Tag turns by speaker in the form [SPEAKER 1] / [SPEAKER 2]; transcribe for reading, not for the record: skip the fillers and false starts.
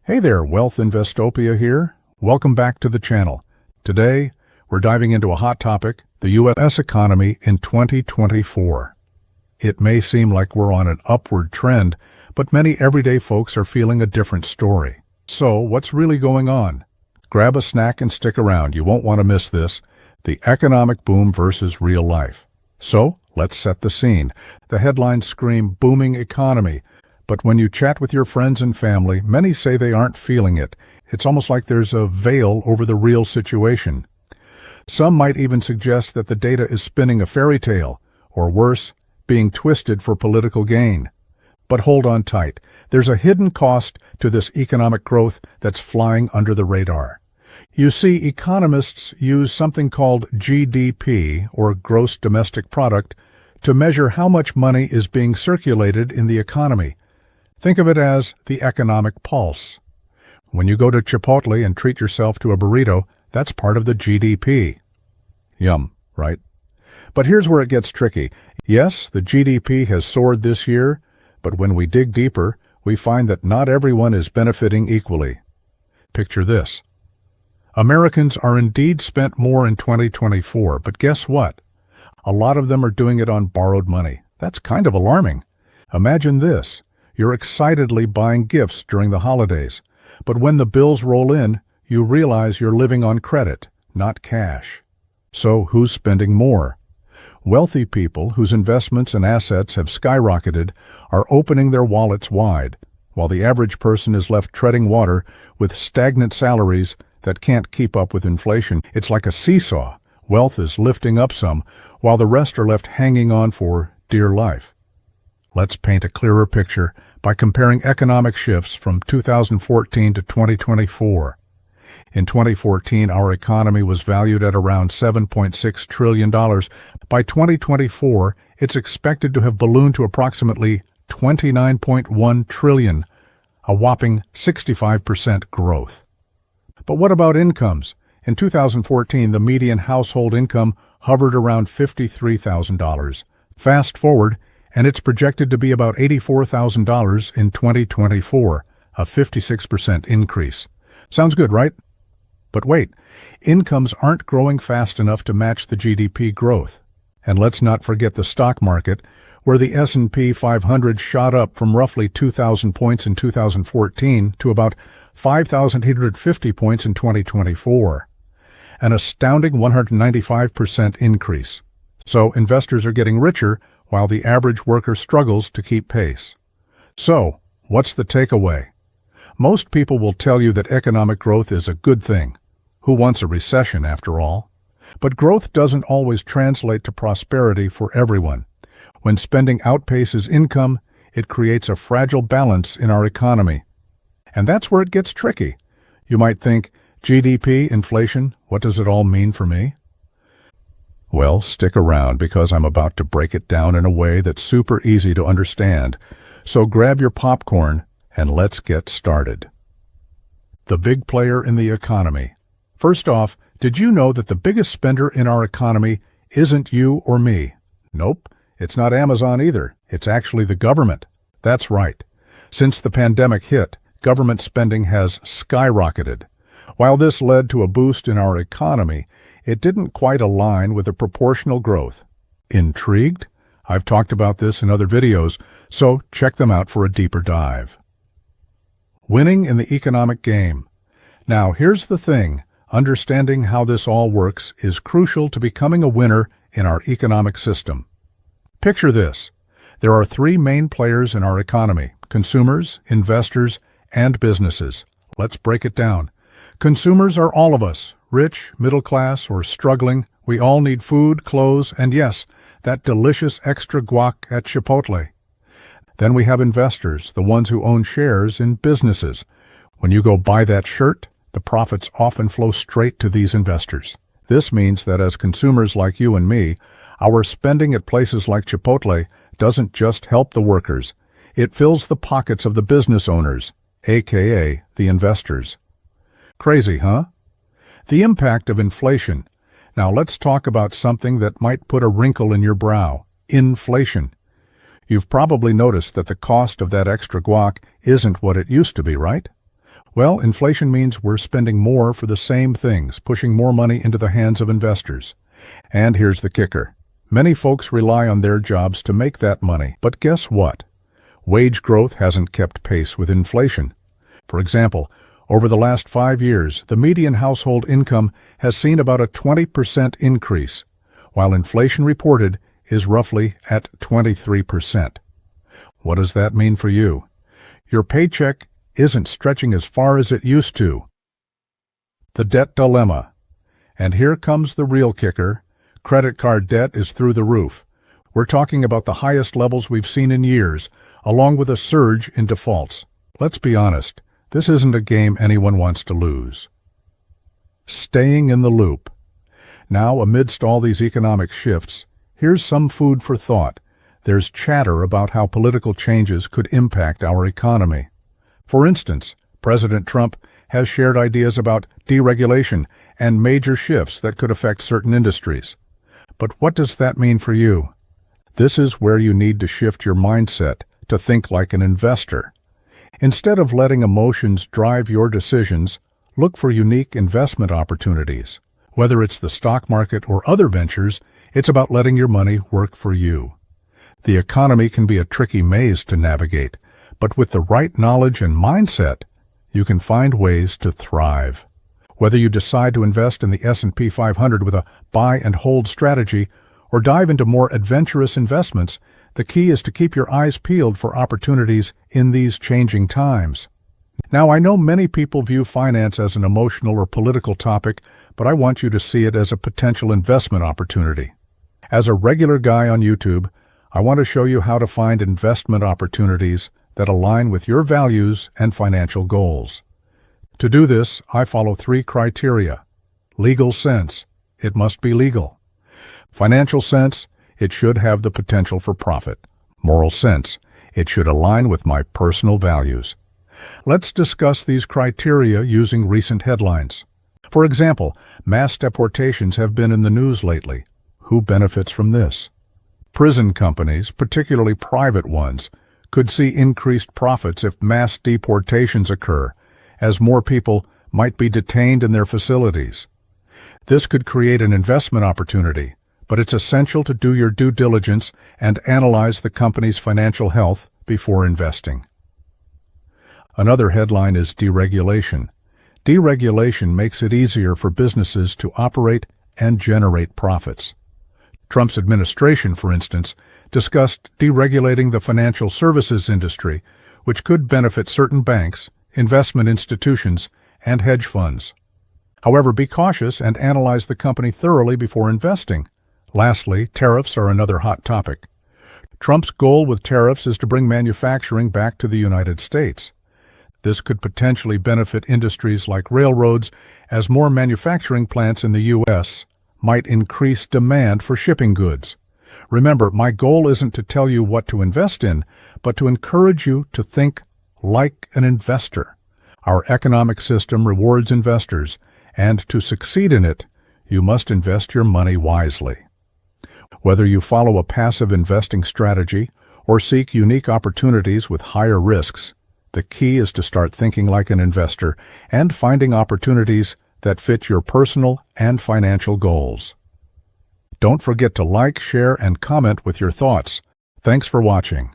[SPEAKER 1] Hey there, Wealth Investopia here. Welcome back to the channel. Today, we're diving into a hot topic, the U.S. economy in 2024. It may seem like we're on an upward trend, but many everyday folks are feeling a different story. So, what's really going on? Grab a snack and stick around. You won't want to miss this. The economic boom versus real life. So, let's set the scene. The headlines scream booming economy. But when you chat with your friends and family, many say they aren't feeling it. It's almost like there's a veil over the real situation. Some might even suggest that the data is spinning a fairy tale, or worse, being twisted for political gain. But hold on tight. There's a hidden cost to this economic growth that's flying under the radar. You see, economists use something called GDP, or Gross Domestic Product, to measure how much money is being circulated in the economy. Think of it as the economic pulse. When you go to Chipotle and treat yourself to a burrito, that's part of the GDP. Yum, right? But here's where it gets tricky. Yes, the GDP has soared this year, but when we dig deeper, we find that not everyone is benefiting equally. Picture this. Americans are indeed spent more in 2024, but guess what? A lot of them are doing it on borrowed money. That's kind of alarming. Imagine this. You're excitedly buying gifts during the holidays, but when the bills roll in, you realize you're living on credit, not cash. So who's spending more? Wealthy people whose investments and assets have skyrocketed are opening their wallets wide, while the average person is left treading water with stagnant salaries that can't keep up with inflation. It's like a seesaw. Wealth is lifting up some, while the rest are left hanging on for dear life. Let's paint a clearer picture by comparing economic shifts from 2014 to 2024. In 2014, our economy was valued at around $7.6 trillion. By 2024, it's expected to have ballooned to approximately $29.1 trillion, a whopping 65% growth. But what about incomes? In 2014, the median household income hovered around $53,000. Fast forward, and it's projected to be about $84,000 in 2024, a 56% increase. Sounds good, right? But wait, incomes aren't growing fast enough to match the GDP growth. And let's not forget the stock market, where the S&P 500 shot up from roughly 2,000 points in 2014 to about 5,850 points in 2024. An astounding 195% increase. So investors are getting richer, while the average worker struggles to keep pace. So, what's the takeaway? Most people will tell you that economic growth is a good thing. Who wants a recession, after all? But growth doesn't always translate to prosperity for everyone. When spending outpaces income, it creates a fragile balance in our economy. And that's where it gets tricky. You might think, GDP, inflation, what does it all mean for me? Well, stick around because I'm about to break it down in a way that's super easy to understand. So grab your popcorn and let's get started. The big player in the economy. First off, did you know that the biggest spender in our economy isn't you or me? Nope, it's not Amazon either. It's actually the government. That's right. Since the pandemic hit, government spending has skyrocketed. While this led to a boost in our economy, it didn't quite align with the proportional growth. Intrigued? I've talked about this in other videos, so check them out for a deeper dive. Winning in the economic game. Now, here's the thing. Understanding how this all works is crucial to becoming a winner in our economic system. Picture this. There are three main players in our economy: consumers, investors, and businesses. Let's break it down. Consumers are all of us. Rich, middle class, or struggling, we all need food, clothes, and yes, that delicious extra guac at Chipotle. Then we have investors, the ones who own shares in businesses. When you go buy that shirt, the profits often flow straight to these investors. This means that as consumers like you and me, our spending at places like Chipotle doesn't just help the workers. It fills the pockets of the business owners, aka the investors. Crazy, huh? The impact of inflation. Now let's talk about something that might put a wrinkle in your brow. Inflation. You've probably noticed that the cost of that extra guac isn't what it used to be, right? Well, inflation means we're spending more for the same things, pushing more money into the hands of investors. And here's the kicker. Many folks rely on their jobs to make that money. But guess what? Wage growth hasn't kept pace with inflation. For example, over the last 5 years, the median household income has seen about a 20% increase, while inflation reported is roughly at 23%. What does that mean for you? Your paycheck isn't stretching as far as it used to. The debt dilemma. And here comes the real kicker. Credit card debt is through the roof. We're talking about the highest levels we've seen in years, along with a surge in defaults. Let's be honest, this isn't a game anyone wants to lose. Staying in the loop. Now, amidst all these economic shifts, here's some food for thought. There's chatter about how political changes could impact our economy. For instance, President Trump has shared ideas about deregulation and major shifts that could affect certain industries. But what does that mean for you? This is where you need to shift your mindset to think like an investor. Instead of letting emotions drive your decisions, look for unique investment opportunities. Whether it's the stock market or other ventures, it's about letting your money work for you. The economy can be a tricky maze to navigate, but with the right knowledge and mindset, you can find ways to thrive. Whether you decide to invest in the S&P 500 with a buy and hold strategy or dive into more adventurous investments, the key is to keep your eyes peeled for opportunities in these changing times. Now, I know many people view finance as an emotional or political topic, but I want you to see it as a potential investment opportunity. As a regular guy on YouTube, I want to show you how to find investment opportunities that align with your values and financial goals. To do this, I follow 3 criteria. Legal sense. It must be legal. Financial sense. It should have the potential for profit. Moral sense. It should align with my personal values. Let's discuss these criteria using recent headlines. For example, mass deportations have been in the news lately. Who benefits from this? Prison companies, particularly private ones, could see increased profits if mass deportations occur, as more people might be detained in their facilities. This could create an investment opportunity, but it's essential to do your due diligence and analyze the company's financial health before investing. Another headline is deregulation. Deregulation makes it easier for businesses to operate and generate profits. Trump's administration, for instance, discussed deregulating the financial services industry, which could benefit certain banks, investment institutions, and hedge funds. However, be cautious and analyze the company thoroughly before investing. Lastly, tariffs are another hot topic. Trump's goal with tariffs is to bring manufacturing back to the United States. This could potentially benefit industries like railroads, as more manufacturing plants in the U.S. might increase demand for shipping goods. Remember, my goal isn't to tell you what to invest in, but to encourage you to think like an investor. Our economic system rewards investors, and to succeed in it, you must invest your money wisely. Whether you follow a passive investing strategy or seek unique opportunities with higher risks, the key is to start thinking like an investor and finding opportunities that fit your personal and financial goals. Don't forget to like, share, and comment with your thoughts. Thanks for watching.